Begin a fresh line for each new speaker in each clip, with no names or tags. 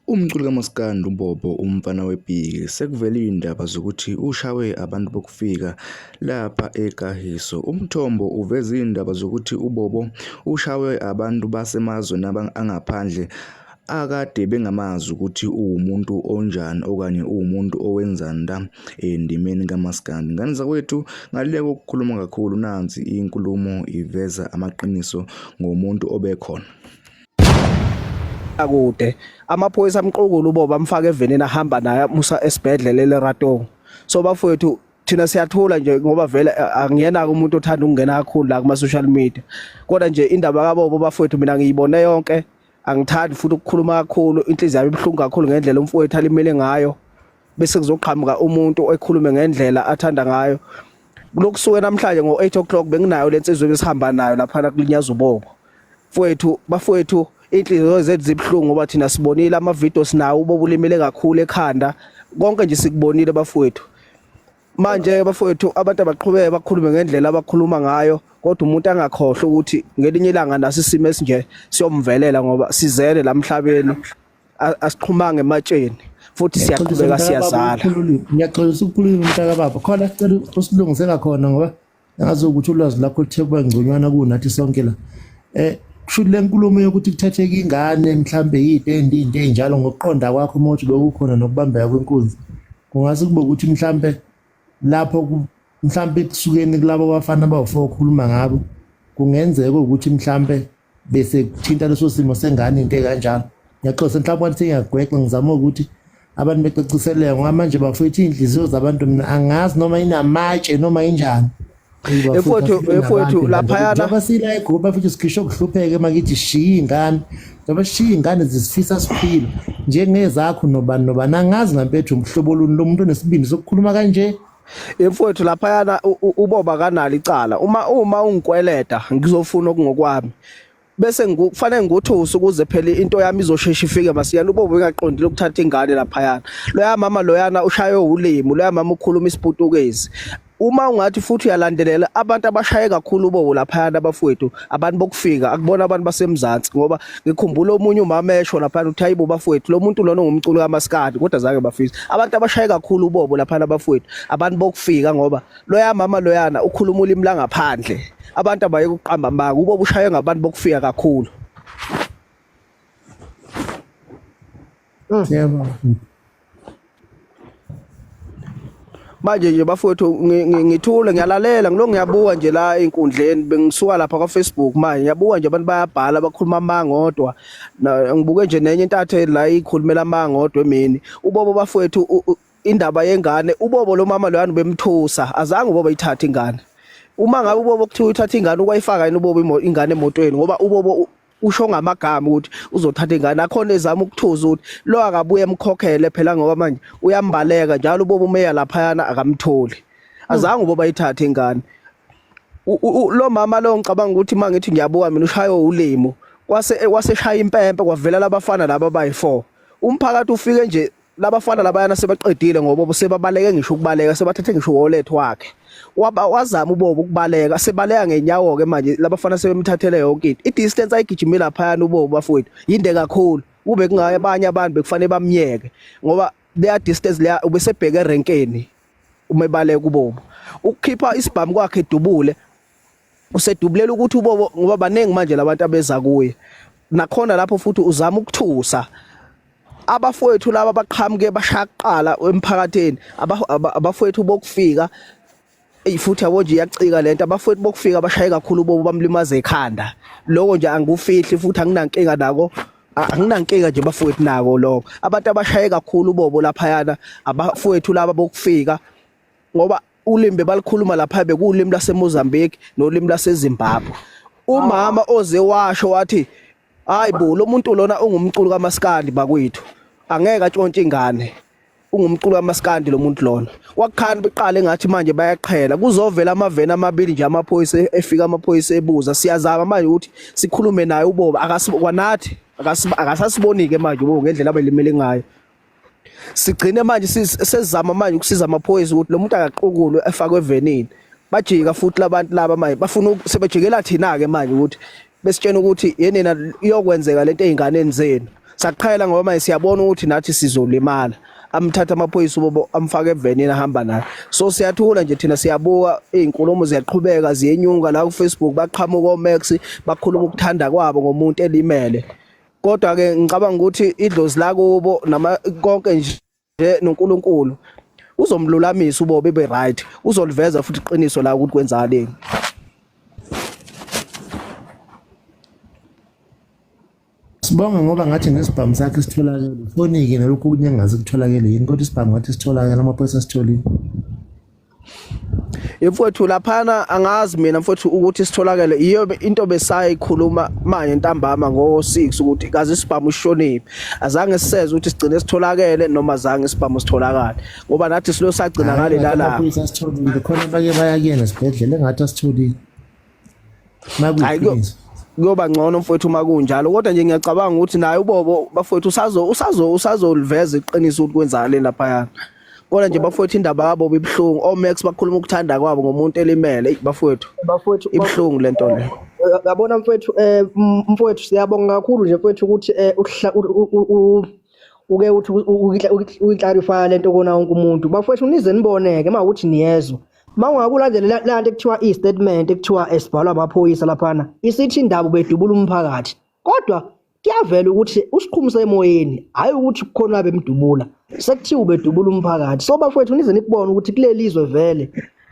Umculi kaMaskandi uBobo umfana webhiki sekuvele indaba zokuthi ushawe abantu bokufika lapha eKahiso. Umthombo uveza indaba zokuthi uBobo ushawe abantu basemazweni angaphandle akade bengamazi ukuthi uwumuntu onjani okanye uwumuntu owenzani la endimeni kaMaskandi. Ngane zakwethu ngaleko ukukhuluma kakhulu nansi inkulumo iveza amaqiniso ngomuntu obekhona.
Akude amaphoyisa amqukula uBobo amfaka evenini ahamba naye amusa esibhedlela leRato. So bafowethu thina siyathula nje ngoba vele angiyena umuntu othanda ukungena kakhulu la kuma social media. Kodwa nje indaba kaBobo bafowethu mina ngiyibone yonke, angithandi futhi ukukhuluma kakhulu, inhliziyo yami ibhlungu kakhulu ngendlela umfowethu alimele ngayo. Bese kuzoqhamuka umuntu ekhulume ngendlela athanda ngayo. Kulokusuke namhlanje ngo8 o'clock benginayo lensizwe besihamba nayo lapha kulinyaza uBobo. Bafowethu inhliziyo zethu zibhlungu ngoba thina sibonile ama-video sinawo uBobo ulimele kakhulu ekhanda, konke nje sikubonile bafowethu. Manje bafowethu abantu abaqhubeke bakhulume ngendlela abakhuluma ngayo, kodwa umuntu angakhohlwa ukuthi ngelinye ilanga naso isimo esinje siyomvelela ngoba sizele la emhlabeni, asiqhumanga ematsheni futhi siyaqhubeka siyazala.
Ngiyaxolisa ukukhuluma umntaka baba, khona sicela usilungisela khona ngoba ngazi ukuthi ulwazi lakho lithe kuba ngconywana kunathi sonke la. Kushuthi le nkulumo yokuthi kuthatheka ingane mhlambe yinto enjalo ngokuqonda kwakho mothi bekukhona nokubambeka kwenkunzi, kungase kube ukuthi mhlambe lapho mhlambe kusukeni kulabo bafana abawu4 okhuluma ngabo kungenzeka ukuthi mhlambe bese kuthinta leso simo sengane into ekanjalo. Ngiyaxolisa mhlawumbe wathi ngiyagwexa ngizama ukuthi abantu becaciseleke ngoba manje bafethu inhliziyo zabantu mina angazi noma inamatshe noma injani.
Efowethu lapha
njengoba sila egroup futhi sikhisho kuhlupheke makithi shiya ingane, ngoba shiya ingane zisifisa siphila njengezakho nobani angazi ngampethu umhlobo luni lo muntu onesibindi sokukhuluma kanje.
Efowethu lapha uBobo akanalo icala. Uma ungikweleda ngizofuna okungokwami bese kufanele nguthusa ukuze phela into yami izoshesha ifike masiyana. uBobo engaqondile ukuthatha ingane lapha loya mama loyana ushaye ulimi, loya mama ukhuluma isiPutukezi. Uma ungathi futhi uyalandelela abantu abashaye kakhulu uBobo lapha bafowethu, abantu bokufika akubona abantu basemzansi, ngoba ngikhumbula omunye umama esho lapha uthi hayibo bafowethu lo muntu lona ngumculi kaMaskandi, kodwa zake bafisa abantu abashaye kakhulu uBobo lapha bafowethu abantu bokufika, ngoba loya mama loyana ukhuluma ulimi la ngaphandle, abantu abaye ukuqamba manga uBobo ushaye ngabantu bokufika kakhulu.
Yebo.
Manje nje bafowethu ngithule ngiyalalela ngilo ngiyabuka nje la einkundleni, bengisuka lapha kwa Facebook manje ngiyabuka nje abantu bayabhala bakhuluma amangodwa, ngibuke nje nenye intathe la ikhulumela amangodwa emini. uBobo bafowethu indaba yengane uBobo lo mama loyana bemthusa, azange uBobo ayithathe ingane. Uma ngabe uBobo kuthiwa uthatha ingane ukwayifaka yini uBobo ingane emotweni, ngoba uBobo usho ngamagama ukuthi uzothatha ingane, akhona ezama ukuthuza ukuthi lo akabuye emkhokhele phela ngoba manje uyambaleka njalo uBobo umeya lapha akamtholi. Azange uBobo ayithathe ingane. Lo mama lo ngicabanga ukuthi mangithi ngiyabuka mina ushaye ulimo kwaseshaya impempe kwavela labafana laba bayi4. Umphakathi ufike nje labafana labayana sebaqedile ngoba sebabaleke ngisho ukubaleka, sebathethe ngisho wallet wakhe. Wazama uBobo ukubaleka, sebaleka ngenyawo ke manje labafana sebemthathele yonke into. I-distance ayigijimela lapha uBobo bafowethu yinde kakhulu. Kube kungaye abanye abantu bekufanele bamnyeke ngoba their distance leya ubesebheke erenkeni umebaleka uBobo. Ukukhipha isibhamu kwakhe edubule usedubulela ukuthi uBobo ngoba baningi manje labantu abeza kuye. Nakhona lapho futhi uzama ukuthusa abafowethu laba baqhamuke bashaqala emphakatheni, abafowethu bokufika futhi yabo nje iyacika lento. Abafowethu bokufika bashaye kakhulu uBobo bamlimaza ekhanda. Lokho nje angikufihli futhi anginankinga nako, anginankinga nje bafowethu nako lokho. Abantu abashaye kakhulu uBobo lapha abafowethu laba bokufika, ngoba ulimi balikhuluma lapha bekulimi laseMozambique nolimi laseZimbabwe. Umama oze washo wathi hayibo lo muntu lona ungumculi kaMaskandi bakwethu, angeke atshontshe ingane, ungumculi kaMaskandi lo muntu lona. Wakukhani beqale ngathi manje bayaqhela kuzovela amaveni amabili nje amaphoyisa efika amaphoyisa ebuza. Siyazama manje ukuthi sikhulume naye uBobo kwanathi akasasibonike manje uBobo ngendlela abelimele ngayo. Sigcine manje sesizama manje ukusiza amaphoyisa ukuthi lo muntu akaqukulwe efakwe evenini. Bajika futhi labantu laba manje bafuna sebejikela thina ke manje ukuthi besitshena ukuthi yenina iyokwenzeka lento einganeni zenu. Saqhayela ngoba manje siyabona ukuthi nathi sizolimala. Amthatha amaphoyisa uBobo amfake evenini ahamba naye. So siyathula nje thina siyabuka izinkulumo ziyaqhubeka ziyenyuka la ku Facebook baqhamuka oMax bakhuluma ukuthanda kwabo ngomuntu elimele. Kodwa ke ngicabanga ukuthi idlozi la kubo nama konke nje noNkulunkulu uzomlulamisa uBobo ebe right. Uzoliveza futhi iqiniso la ukuthi kwenzakaleni.
Sibonga ngoba ngathi nesibhamu sakhe sitholakele. Fonike nalokho kunye engazi kutholakele yini kodwa isibhamu ngathi sitholakele amaphoyisa sitholile.
Mfowethu laphana angazi mina mfowethu ukuthi sitholakele iyo into besayikhuluma manje ntambama ngo6 ukuthi kaze isibhamu sishoniphi. Azange siseze ukuthi sigcine sitholakele noma azange isibhamu sitholakala ngoba nathi silo sagcina ngale la.
Amaphoyisa sitholile khona bake bayakena esibhedlela engathi asitholile. Makuyiqiniso.
Kuyoba ngcono mfowethu makunjalo kodwa nje ngiyacabanga ukuthi naye uBobo bafowethu usazoliveza iqiniso ukuthi kwenzakaleni lapha. Kodwa nje bafowethu indaba yabo ibhlungu oMax bakhuluma ukuthanda kwabo ngomuntu elimele bafowethu ibhlungu lento le.
Yabona mfowethu siyabonga kakhulu nje mfowethu ukuthi uke uthi uyiclarify lento kona wonke umuntu bafowethu nize niboneke mawukuthi niyezwa. Mangakulandela la nto ekuthiwa i-statement ekuthiwa esibhalwa amaphoyisa laphana isithi indaba bedubula umphakathi kodwa kuyavela ukuthi usiqhumisa emoyeni hayi ukuthi kukhona bemdubula sekuthiwa bedubula umphakathi so bafowethu nize nikubona ukuthi kulelizwe vele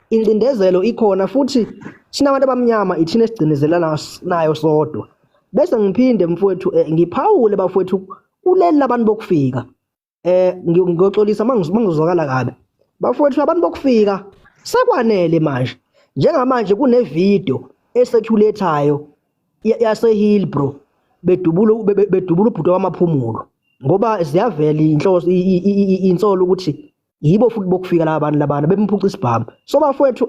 incindezelo ikhona futhi sina abantu abamnyama ithina esigcinezelana nayo sodwa bese ngiphinde mfowethu ngiphawule bafowethu uleli labantu bokufika ngiyoxolisa mangizwakala kabi bafowethu abantu bokufika sekwanele manje njengamanje kune video eseculateayo yase Hillbro bedubula ubhudo wamaphumulo ngoba ziyavela inhloso insolo ukuthi yibo futhi bokufika labantu labana bemphuca isibhamu so bafowethu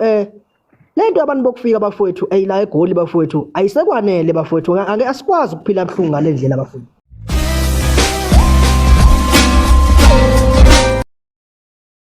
lento abantu bokufika bafowethu la eGoli bafowethu ayisekwanele bafowethu ake asikwazi ukuphila abhlungu ngalendlela bafowethu.